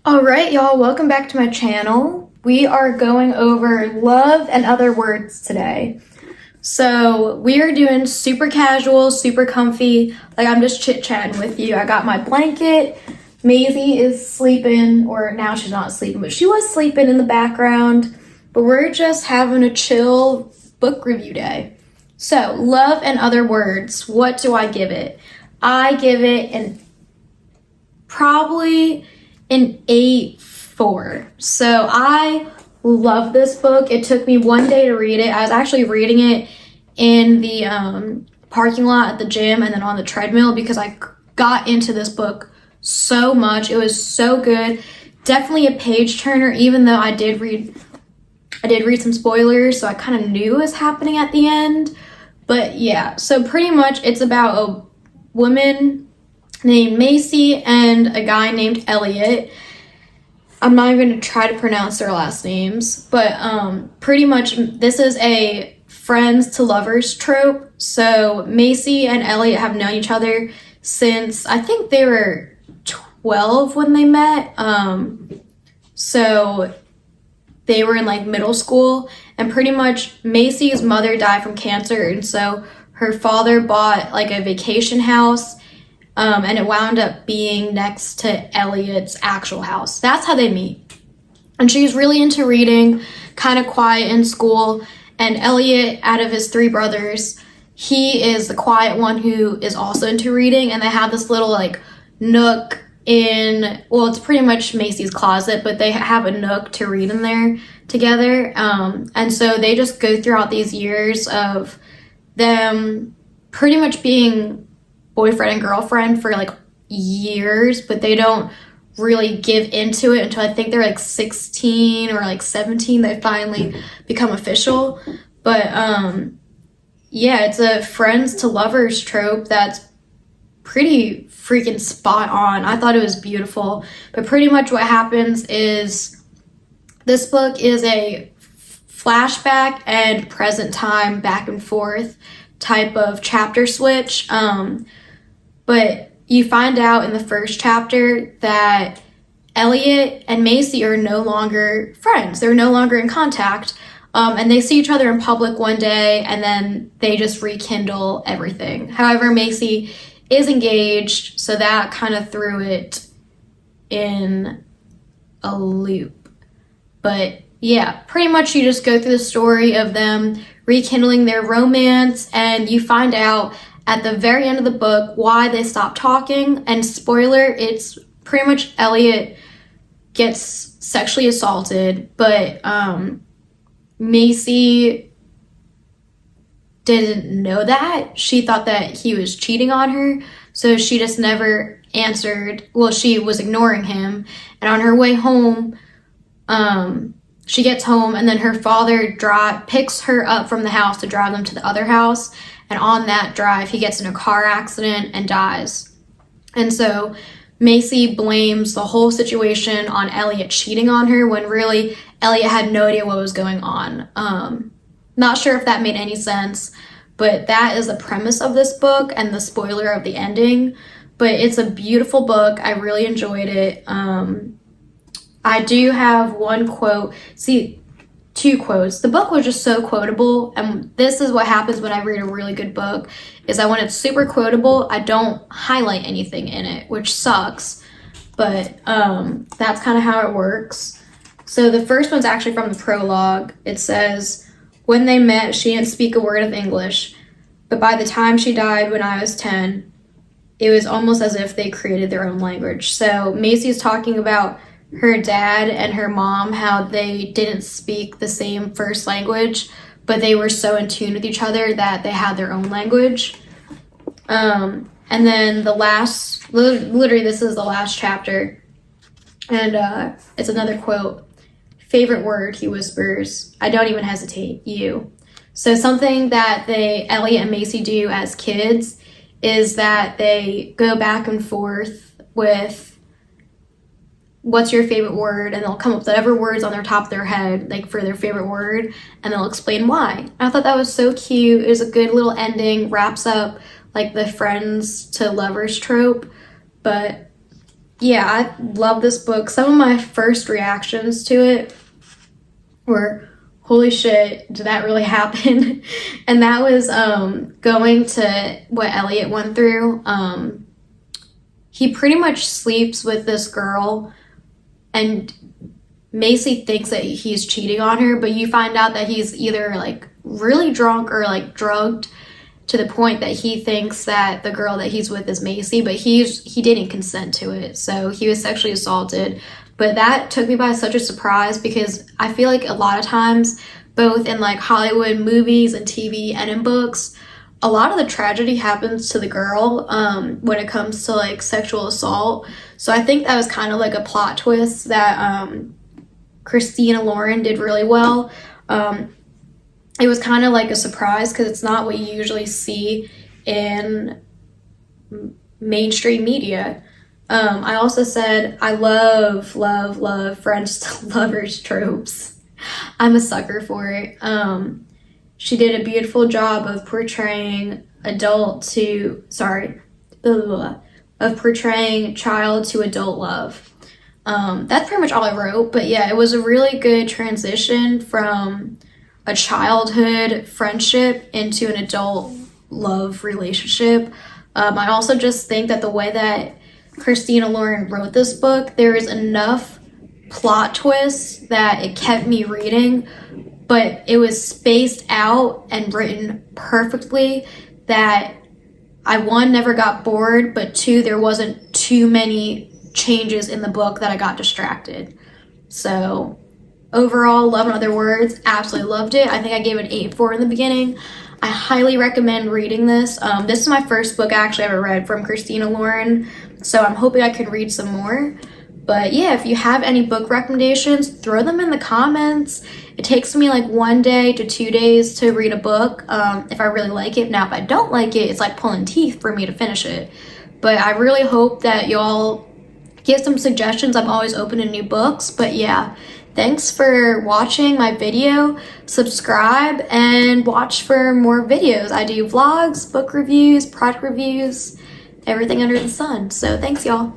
All right, y'all, welcome back to my channel. We are going over love and other words today. So we are doing super casual, super comfy, like I'm just chit-chatting with you. I got my blanket. Maisie is sleeping, or now she's not sleeping, but she was sleeping in the background. But we're just having a chill book review day. So, love and other words, what do I give it? I give it probably an 8.4. So I love this book. It took me one day to read it. I was actually reading it in the parking lot at the gym and then on the treadmill because I got into this book so much. It was so good. Definitely a page turner, even though I did read some spoilers, so I kind of knew what was happening at the end. But yeah, so pretty much it's about a woman named Macy and a guy named Elliot. I'm not even going to try to pronounce their last names, but pretty much this is a friends to lovers trope. So Macy and Elliot have known each other since I think they were 12 when they met. So they were in like middle school, and pretty much Macy's mother died from cancer, and so her father bought like a vacation house. And it wound up being next to Elliot's actual house. That's how they meet. And she's really into reading, kind of quiet in school. And Elliot, out of his three brothers, he is the quiet one who is also into reading. And they have this little like nook it's pretty much Macy's closet, but they have a nook to read in there together. And so they just go throughout these years of them pretty much being boyfriend and girlfriend for like years, but they don't really give into it until I think they're like 16 or like 17. They finally become official. But yeah, it's a friends to lovers trope that's pretty freaking spot on. I thought it was beautiful. But pretty much what happens is this book is a flashback and present time back and forth type of chapter switch. But you find out in the first chapter that Elliot and Macy are no longer friends. They're no longer in contact. And they see each other in public one day, and then they just rekindle everything. However, Macy is engaged, so that kind of threw it in a loop. But yeah, pretty much you just go through the story of them rekindling their romance, and you find out at the very end of the book why they stopped talking. And spoiler, it's pretty much Elliot gets sexually assaulted, but Macy didn't know that. She thought that he was cheating on her, so she just never answered. Well, she was ignoring him, and on her way home, she gets home, and then her father picks her up from the house to drive them to the other house. And on that drive, he gets in a car accident and dies. And so Macy blames the whole situation on Elliot cheating on her, when really Elliot had no idea what was going on. Not sure if that made any sense, but that is the premise of this book and the spoiler of the ending. But it's a beautiful book. I really enjoyed it. I do have one quote. Two quotes. The book was just so quotable, and this is what happens when I read a really good book, is that when it's super quotable, I don't highlight anything in it, which sucks, but that's kind of how it works. So the first one's actually from the prologue. It says, "When they met, she didn't speak a word of English, but by the time she died when I was 10, it was almost as if they created their own language." So Macy's talking about her dad and her mom, how they didn't speak the same first language, but they were so in tune with each other that they had their own language. And then literally this is the last chapter, and it's another quote. "Favorite word," he whispers. "I don't even hesitate. You." So something that Elliot and Macy do as kids is that they go back and forth with, "What's your favorite word?" And they'll come up with whatever words on their top of their head, like for their favorite word, and they'll explain why. I thought that was so cute. It was a good little ending, wraps up like the friends to lovers trope. But yeah, I love this book. Some of my first reactions to it were, holy shit, did that really happen? And that was going to what Elliot went through. He pretty much sleeps with this girl, and Macy thinks that he's cheating on her, but you find out that he's either like really drunk or like drugged to the point that he thinks that the girl that he's with is Macy, but he didn't consent to it. So he was sexually assaulted. But that took me by such a surprise, because I feel like a lot of times, both in like Hollywood movies and TV and in books, a lot of the tragedy happens to the girl when it comes to like sexual assault. So I think that was kind of like a plot twist that Christina Lauren did really well. It was kind of like a surprise, because it's not what you usually see in mainstream media. I also said I love French lovers tropes. I'm a sucker for it. She did a beautiful job of portraying portraying child to adult love. That's pretty much all I wrote, but yeah, it was a really good transition from a childhood friendship into an adult love relationship. I also just think that the way that Christina Lauren wrote this book, there is enough plot twists that it kept me reading, but it was spaced out and written perfectly that I, one, never got bored, but two, there wasn't too many changes in the book that I got distracted. So overall, Love in Other Words, absolutely loved it. I think I gave it an 8.4 in the beginning. I highly recommend reading this. This is my first book I actually ever read from Christina Lauren, so I'm hoping I can read some more. But yeah, if you have any book recommendations, throw them in the comments. It takes me like 1 day to 2 days to read a book if I really like it. Now, if I don't like it, it's like pulling teeth for me to finish it. But I really hope that y'all give some suggestions. I'm always open to new books. But yeah, thanks for watching my video. Subscribe and watch for more videos. I do vlogs, book reviews, product reviews, everything under the sun. So thanks, y'all.